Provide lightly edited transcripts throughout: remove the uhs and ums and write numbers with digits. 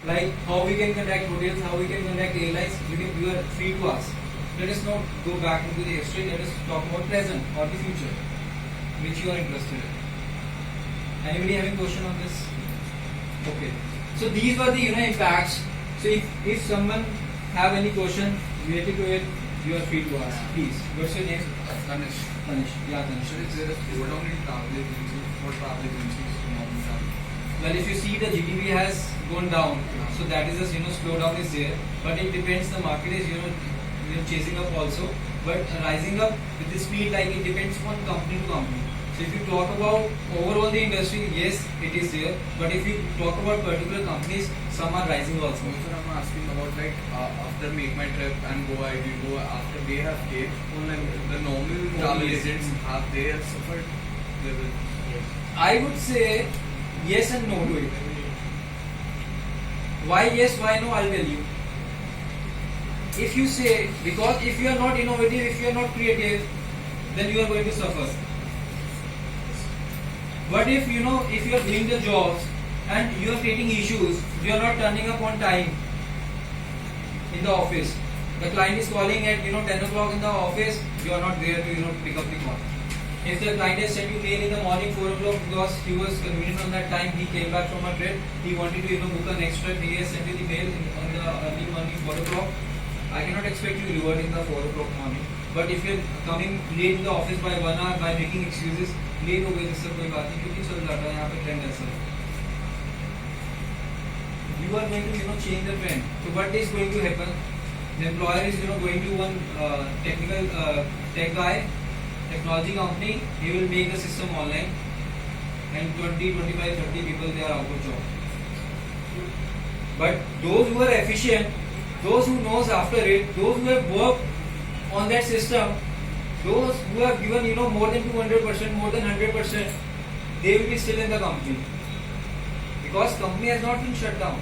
like how we can contact hotels, how we can contact airlines, you are free to ask. Let us not go back into the history. Let us talk about present or the future, which you are interested in. Anybody having question on this? Okay. So these were the impacts. So if someone have any question related to it, you are free to ask. Please. What's your name? Tanish. Tanish. Yeah, Tanish. Is there a slowdown in travel agencies for travel agencies to normal travel? Well, if you see the GDP has gone down, so that is a slowdown is there. But it depends. The market is chasing up also, but rising up with the speed, like it depends on company to company. So if you talk about overall the industry, yes, it is there. But if you talk about particular companies, some are rising also. Also, I'm asking about like after Make My Trip and Goa Go, after they have came, the normal travel agents have they suffered? I would say yes and no to it. Why yes, why no? I'll tell you. If you say, because if you are not innovative, if you are not creative, then you are going to suffer. But if you are doing the jobs and you are creating issues, you are not turning up on time in the office. The client is calling at 10 o'clock in the office, you are not there to pick up the call. If the client has sent you mail in the morning 4 o'clock because he was convenient on that time, he came back from a trip, he wanted to book an extra, he has sent you the mail on the early morning 4 o'clock. I cannot expect you revert in the 4 o'clock morning. But if you are coming late in the office by 1 hour by making excuses, late हो गई जिससे कोई बात नहीं क्योंकि चल जाता है यहाँ पे ट्रेंड ऐसा है. You are going to change the trend. So what is going to happen? The employer is going to one technical tech guy, technology company. He will make the system online, and 20, 25, 30 people they are out of job. But those who are efficient, those who knows after it, those who have worked on that system, those who have given more than 200%, more than 100%, they will be still in the company because company has not been shut down.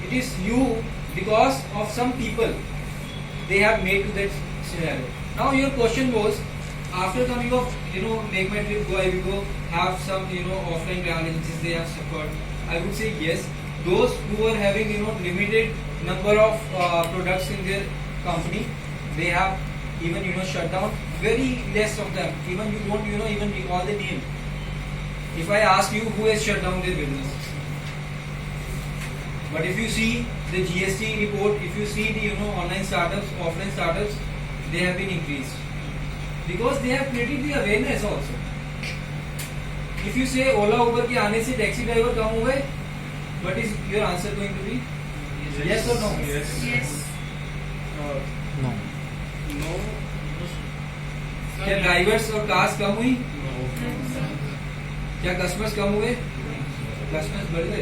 It is you because of some people they have made to that scenario. Now your question was, after coming of Make My Trip, Go, have some offline travel agencies they have suffered. I would say yes. Those who are having limited number of products in their company, they have even shut down. Very less of them. Even you don't even recall the name. If I ask you who has shut down their business, but if you see the GST report, if you see the online startups, offline startups, they have been increased because they have created the awareness also. If you say Ola Uber के आने से taxi driver कम हुए, what is your answer going to be? Yes or no? Yes. No. No. क्या drivers और cars कम हुई? क्या customers कम हुए? Customers बढ़ गए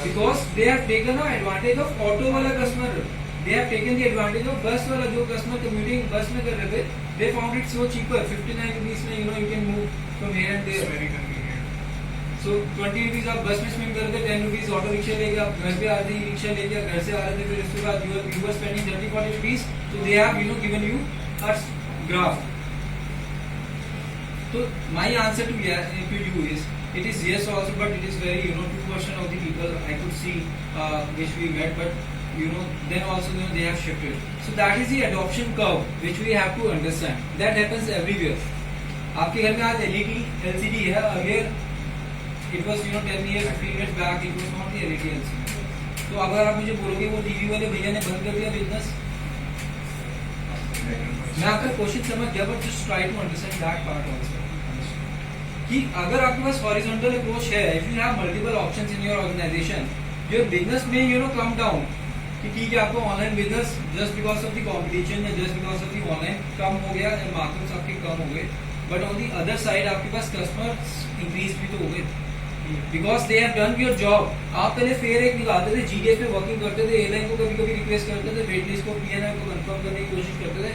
because they have taken advantage of auto वाला customer. They have taken the advantage of बस वाला जो कस्टमर कम्यूटिंग बस में कर रहे थे. They found it so cheaper. 59 rupees में you can move from here and there. It's very convenient. So 20 rupees आप बस में स्पेंड करते, 10 rupees ऑटो रिक्शा लेके आप घर पे आ रहे, रिक्शा लेके घर से आ रहे थे, फिर उसके बाद you were spending 30-40 rupees. So they have given you a graph. So my answer to you is it is yes also, but it is very 2% of the people I could see which we met, but then also they have shifted. So that is the adoption curve which we have to understand. That happens everywhere. आपके घर में आज LED LCD है, earlier it was 10 years 15 years back it was not the LED LCD. तो अगर आप मुझे बोलोगे वो टीवी वाले भैया ने बंद कर दिया बिजनेस, मैं आपका क्वेश्चन समझ गया, but just try to understand that part also कि अगर आपके पास हॉरिजॉन्टल अप्रोच है, if you have multiple options in your organisation, your business में कम डाउन कि ठीक है आपको online business just because of the competition या just because of the online कम हो गया या मार्केट्स आपके कम हो गए, but on the other side आपके पास कस्टमर इंक्रीज भी तो हो गए because they have done your job. आप पहले फेयर एक निकालते थे, जीडीएस में वर्किंग करते थे, एयरलाइन को कभी कभी रिक्वेस्ट करते थे, वेट लिस्ट को पीएनआर को कंफर्म करने की कोशिश करते थे.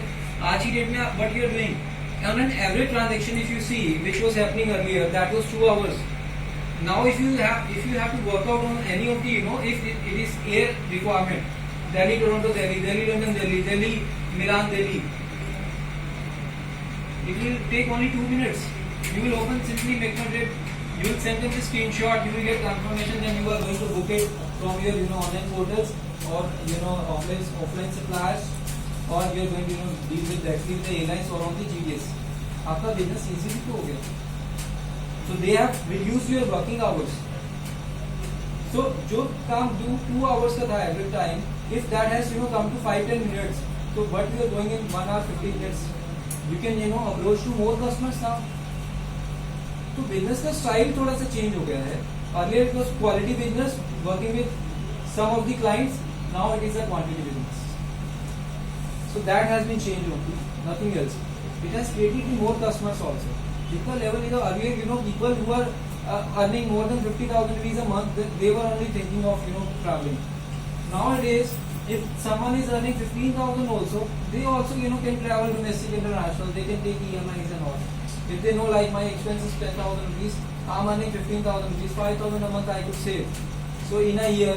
आज की डेट में what you are doing on an average transaction, if you see, which was happening earlier, that was 2 hours. Now if you have to work out on any of the if it is air requirement, Delhi Toronto Delhi, Delhi London Delhi, Delhi Milan Delhi, it will take only 2 minutes. You will open simply Make My Trip, you will send them the screenshot, you will get confirmation, then you are going to book it from your online portals or offline suppliers, or you're going to deal with directly with the airlines or on the GDS. आपका business easy तो हो गया. So they have reduced your working hours. So जो काम 2 hours का था every time, if that has come to 5-10 minutes, so what you are going in 1 hour 15 minutes, you can approach to more customers now. तो business का style थोड़ा सा change हो गया है. Earlier it was quality business working with some of the clients. Now it is a quantity business. So that has been changed only, nothing else. It has created more customers also. जितना level is earlier, people who are earning more than 50,000 rupees a month, they were only thinking of traveling. Nowadays, if someone is earning 15,000 also, they also can travel domestic, international. They can take EMIs and all. If they know like my expense is 10,000 rupees, I'm earning 15,000 rupees, 5,000 a month I could save. So in a year,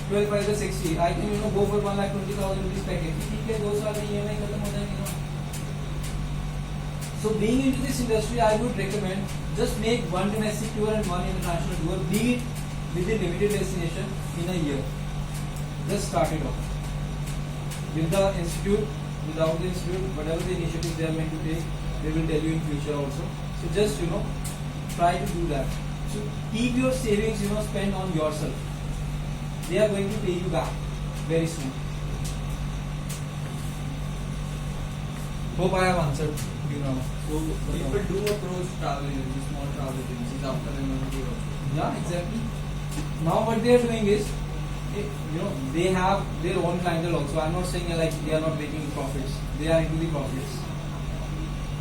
12 by the 60, I can go for 1,20,000 rupees package. ठीक है, 2 साल में EMI खत्म हो जाएंगे. So being into this industry, I would recommend just make one domestic tour and one international tour, be it within limited destination in a year. Just start it off. With the institute, without the institute, whatever the initiatives they are meant to take, they will tell you in future also. So just try to do that. So keep your savings spent on yourself. They are going to pay you back very soon. Hope I have answered. So people do approach travel agencies, small travel agencies after they know the also. Yeah, exactly. Now what they are doing is, they have their own clientele also. I'm not saying like they are not making profits. They are into the profits.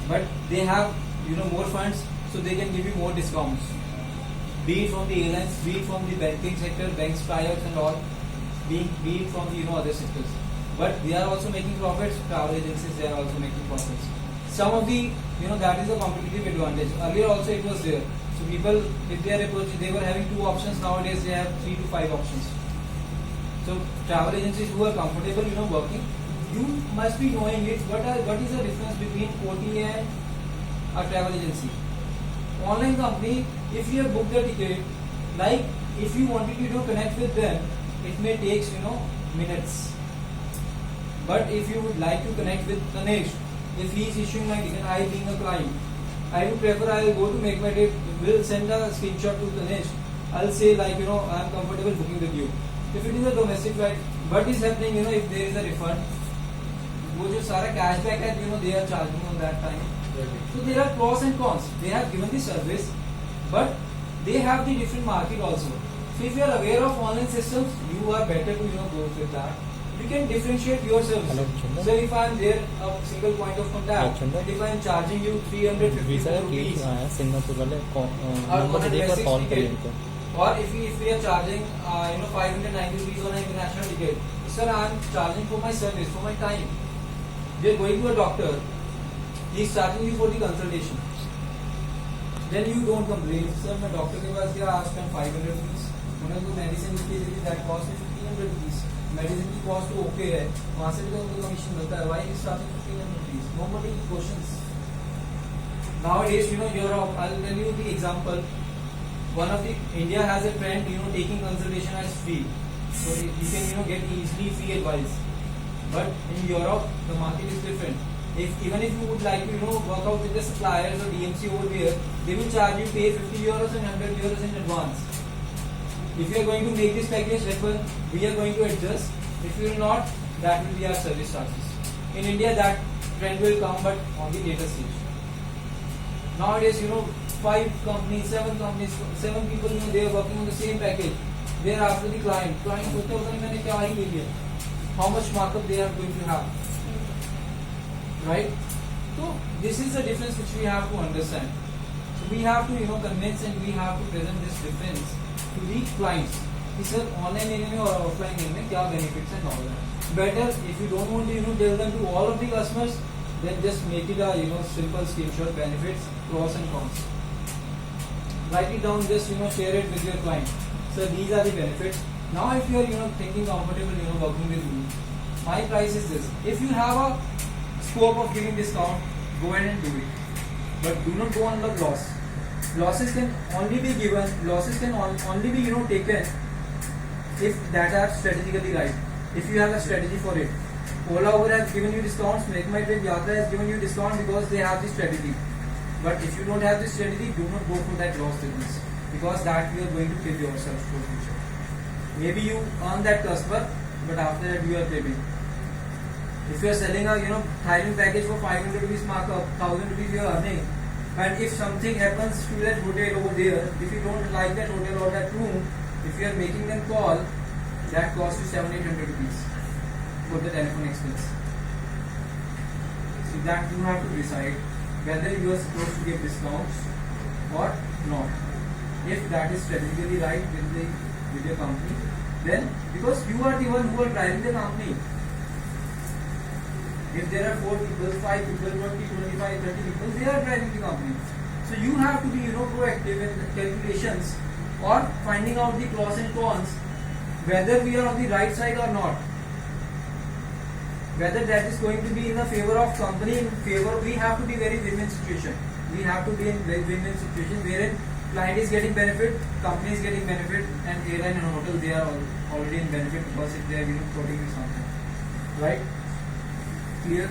But they have more funds, so they can give you more discounts. Be it from the airlines, be it from the banking sector, banks, tie-ups and all. Be it from the other sectors. But they are also making profits. Travel agencies, they are also making profits. Some of the that is a competitive advantage. Earlier also it was there. So people, if they are approaching, they were having 2 options. Nowadays they have 3 to 5 options. So travel agencies who are comfortable working, you must be knowing it. What is the difference between OTA and a travel agency? Online company, if you have booked the ticket, like if you wanted to connect with them, it may take minutes. But if you would like to connect with Tanesh, if he is issuing my ticket, I being a client, I would prefer I will go to make my date, will send a screenshot to Tanesh. I'll say like I am comfortable booking with you. If it is a domestic flight, what is happening if there is a refund, वो जो सारा cashback है they are charging on that time. So there are pros and cons. They have given the service, but they have the different market also. So if you are aware of online systems, you are better to go with that. You can differentiate your service. Hello, Chandra. So if I am there a single point of contact, Chandra. and if I am charging you 350 visa rupees, आया Singapore वाले on a number देकर basic call करिए ticket, उनको. or if we are charging 590 rupees on an international ticket, sir, I am charging for my service, for my time. We are going to a doctor, he is charging you for the consultation. Then you don't complain, sir, मैं doctor के पास गया, I spent 500 rupees. उन्होंने तो medicine लिखी थी, that cost me 1500 rupees. Medicine की cost तो okay है, वहाँ से भी तो उनको कमीशन मिलता है. Why is charging 1500 rupees? Nobody questions. Nowadays, Europe, I'll tell you the example. India has a trend, taking consultation as free. So you can, get easily free advice. But in Europe, the market is different. Even if you would like to, work out with the suppliers or DMC over there, they will charge you, pay 50 euros and 100 euros in advance. If you are going to make this package happen, we are going to adjust. If you will not, that will be our service charges. In India, that trend will come, but on the later stage. Nowadays, 5 companies, 7 companies, 7 people, they are working on the same package. They are after the client. Client सोचता होगा मैंने क्या ही ले लिया. How much markup they are going to have, right? So this is the difference which we have to understand. So we have to convince and we have to present this difference to the clients. कि sir online लेने में और offline लेने में क्या benefits हैं और better if you don't want to tell them to all of the customers, then just make it a simple screenshot, benefits, pros and cons. Write it down, just share it with your client. So these are the benefits. Now if you are thinking comfortable working with me, my price is this. If you have a scope of giving discount, go ahead and do it. But do not go on the loss. Losses can only be given, losses can only be taken if that are strategically right, if you have a strategy for it. Ola Uber has given you discounts, Make My Trip Yatra has given you discount because they have the strategy. But if you don't have the strategy, do not go for that loss business, because that you are going to kill yourself for future. Maybe you earn that customer, but after that you are paying. If you are selling a Thailand package for 500 rupees markup, 1000 rupees you are earning, and if something happens to that hotel over there, if you don't like that hotel or that room, if you are making them call, that costs you 700-800 rupees for the telephone expense. So that you have to decide whether you are supposed to give discounts or not. If that is strategically right with your company, then because you are the one who are driving the company. If there are 4 people, 5 people, 20, 25, 30 people, they are driving the company. So you have to be proactive in the calculations or finding out the pros and cons, whether we are on the right side or not. Whether that is going to be in the favor of company, in favor, we have to be very win-win situation. We have to be in very win-win situation wherein client is getting benefit, company is getting benefit, and airline and hotel, they are already in benefit because if they are quoting you something, right? Clear?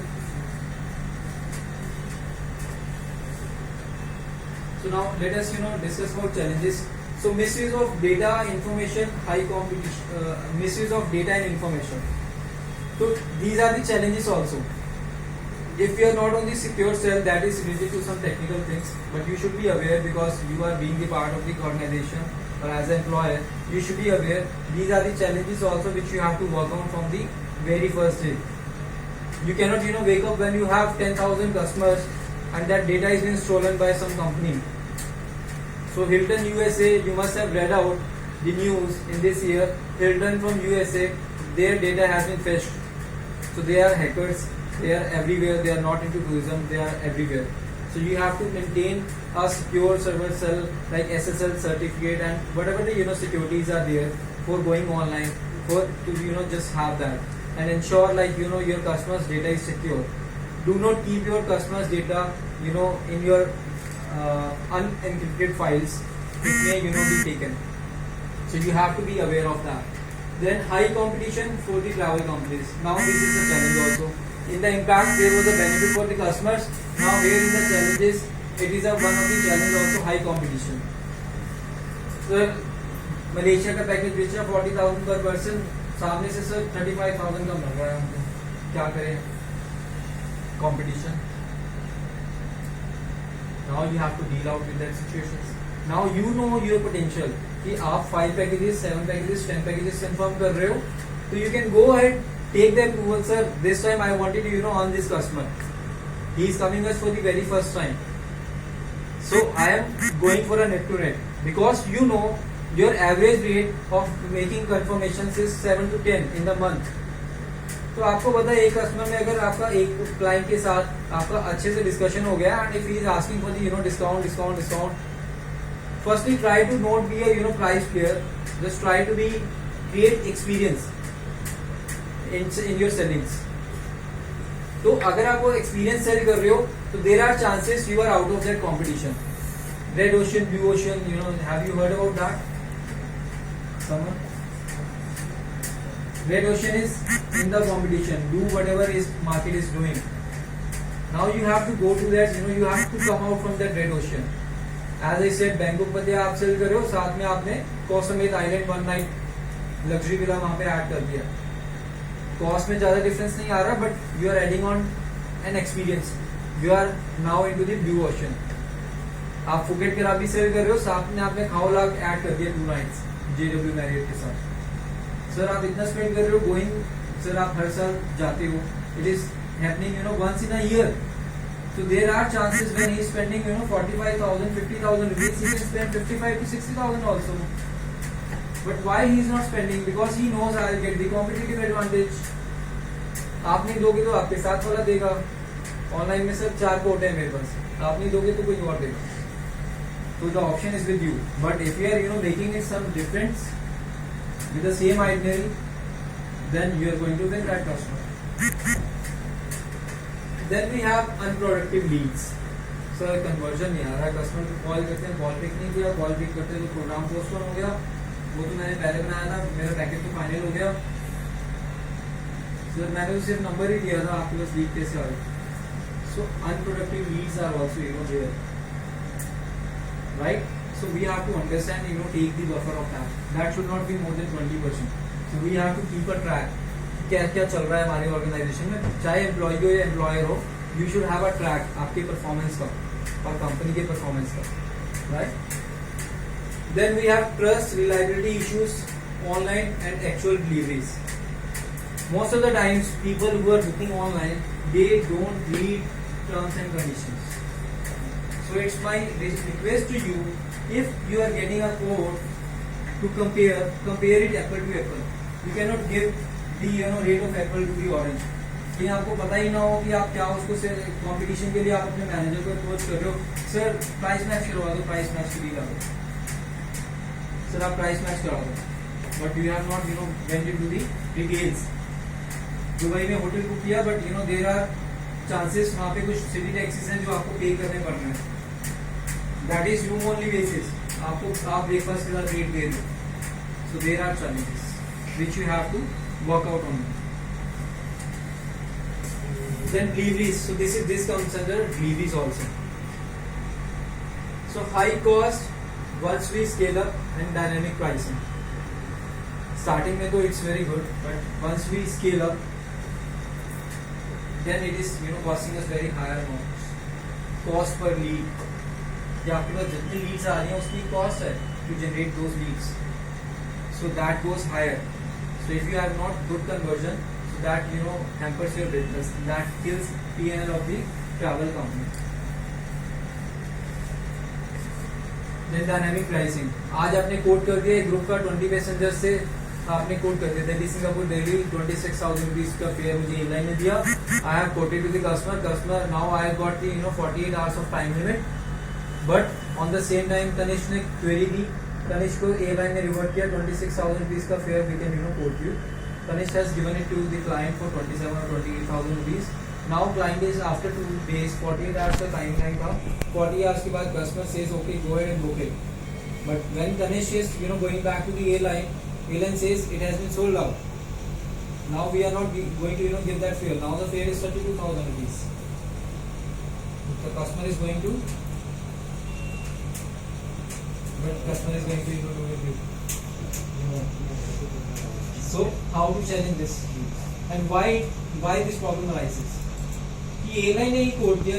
So now let us discuss about challenges. So misuse of data, information, high competition, misuse of data and information. So these are the challenges also. If you are not on the secure cell, that is related to some technical things, but you should be aware because you are being the part of the organization or as an employer, you should be aware. These are the challenges also which you have to work on from the very first day. You cannot wake up when you have 10,000 customers and that data is being stolen by some company. So Hilton USA, you must have read out the news in this year. Hilton from USA, their data has been fetched. So they are hackers. They are everywhere. They are not into tourism. They are everywhere. So you have to maintain a secure server cell like SSL certificate and whatever the securities are there for going online, for to just have that and ensure your customers' data is secure. Do not keep your customers' data in your unencrypted files. It may be taken. So you have to be aware of that. Then high competition for the travel companies. Now this is a challenge also. In the impact there was a benefit for the customers. Now here in the challenges, it is one of the challenge also, high competition. So Malaysia का package बेचा 40,000 पर person, सामने से sir 35,000 का मिल रहा है हमको, क्या करें? Competition. Now you have to deal out with that situations. Now you know your potential कि आप 5 packages, 7 packages, 10 packages confirm कर रहे हो, तो you can go ahead, take the approval. Sir, this time I wanted to on this customer. He is coming us for the very first time. So I am going for a net to net because your average rate of making confirmations is 7 to 10 in the month. तो आपको पता है एक customer में अगर आपका एक client के साथ आपका अच्छे से डिस्कशन हो गया and if he is asking for the discount, firstly try to not be a price player, just try to be create experience in your sellings. तो अगर आप वो एक्सपीरियंस सेल कर रहे हो तो there are chances you are out of that competition. Red ocean, blue ocean, have you heard about that? Someone? Red ocean is in the competition. Do whatever is market is doing. Now you have to go to that. You have to come out from that red ocean. As I said, Bangkok पे आप cell कर रहे हो, साथ में आपने कोसमेट island 1 night luxury villa वहां पे ऐड कर दिया. कॉस्ट में ज्यादा डिफरेंस नहीं आ रहा, but you are adding on an experience. You are now into the blue ocean. आप फुकेट के भी सेल कर रहे हो, साथ में आपने खाओलाग ऐड कर दिया 2 नाइट्स JW मैरियट के साथ. सर आप इतना स्पेंड कर रहे हो गोइंग, सर आप हर साल जाते हो, it is happening once in a year. So there are chances when he is spending 45,000, 50,000 rupees, he can spend 55 to 60,000 also. But why he is not spending? Because he knows I will get the competitive advantage. आप नहीं दोगे तो आपके साथ वाला देगा. Online में sir 4 coat है मेरे पास, आप नहीं दोगे तो कोई और देगा. So the option is with you. But if you are making it some difference with the same itinerary, then you are going to win that customer. Then we have unproductive leads. Sir conversion नहीं आ रहा है, customer को call करते हैं, call pick नहीं किया, call pick करते तो प्रोग्राम पोस्टपोन हो गया, वो तो मैंने पहले बनाया था, मेरा पैकेज तो फाइनल हो गया सर, मैंने तो सिर्फ नंबर ही दिया था, आपके पास लीड कैसे आए. So unproductive leads are also there, right? So we have to understand, take the buffer of that. That should not be more than 20%. So we have to keep a track. क्या क्या चल रहा है हमारी organisation में, चाहे employ हो या एम्प्लॉयर हो, you should have a track आपके परफॉर्मेंस का और कंपनी के परफॉर्मेंस का, right. Then we have trust reliability issues online and actual deliveries. Most of the times people who are booking online, they don't read terms and conditions. So it's my request to you, if you are getting a code to compare it apple to apple. You cannot give the rate of apple to the orange. कि आपको पता ही ना हो कि आप क्या उसको से कंपटीशन के लिए आप अपने मैनेजर को अप्रोच कर रहे हो, सर प्राइस मैच करवा दो, प्राइस मैच के लिए ला दो, सर आप प्राइस मैच करा दो, but you have not went into the details. Dubai में होटल बुक किया, बट देयर आर चांसेस वहाँ पे कुछ सिटी टैक्सेस हैं जो आपको पे करने पड़ रहे हैं. That is room only basis, आपको आप ब्रेकफास्ट के साथ रेट दे रहे हो. So there are challenges which you have to work out on. Then deliveries. So this comes under deliveries also. So high cost once we scale up and dynamic pricing. Starting में तो it's very good, but once we scale up, then it is costing us very higher amounts. Cost per lead. या आपके पास जितनी leads आ रही हैं उसकी cost है to generate those leads. So that goes higher. So if you have not good conversion, that hampers your business, that kills P&L of the travel company. Then dynamic pricing. आज आपने quote कर दिया एक group का 20 passenger से, आपने quote कर दिया दिल्ली सिंगापुर दिल्ली 26,000 रुपीज का फेयर मुझे एयरलाइन ने दिया. I have quoted to the customer, now I have got the 48 hours of time limit. But on the same time Tanishq ने क्वेरी दी, तनिष्क को एयरलाइन ने रिवर्ट किया 26,000 रुपीज का fare we can quote you. Tanishq has given it to the client for 27 or 28,000 rupees. Now client is after 2 days, 48 hours का timeline था. 40 hours के बाद customer says okay, go ahead and book it. But when Tanishq is going back to the airline says it has been sold out. Now we are not going to give that fare. Now the fare is 32,000 rupees. The customer is going to do with you. So how to challenge this, and why this problem arises? कि airline ने ही code दिया